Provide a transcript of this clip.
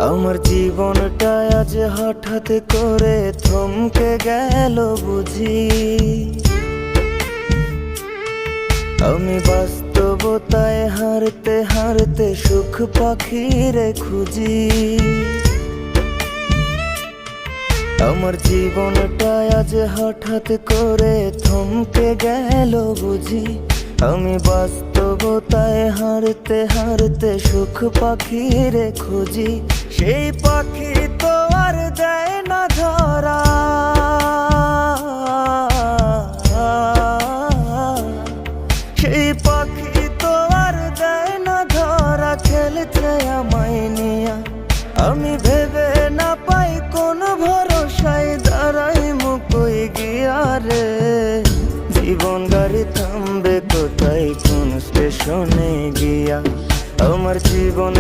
আমার জীবনটা আজ হঠাৎ করে থমকে গেল বুঝি। আমি বাস্তবতায় হারতে হারতে সুখ পাখিরে খুঁজি। আমার জীবনটা আজ হঠাৎ করে থমকে গেল বুঝি। আমি বাস্তবতায় হারতে হারতে সুখ পাখিরে খুঁজি। সেই পাখি তো আর দেয় না ধরা, সেই পাখি তো আর দেয় না ধরা। খেলছে আমায় নিয়া, আমি ভেবে না পাই কোন ভরসায় দাঁড়াই মুকই গিয়া রে। জীবন গাড়ি থামবে কোথায়, কোন স্টেশনে গিয়া? আমার জীবন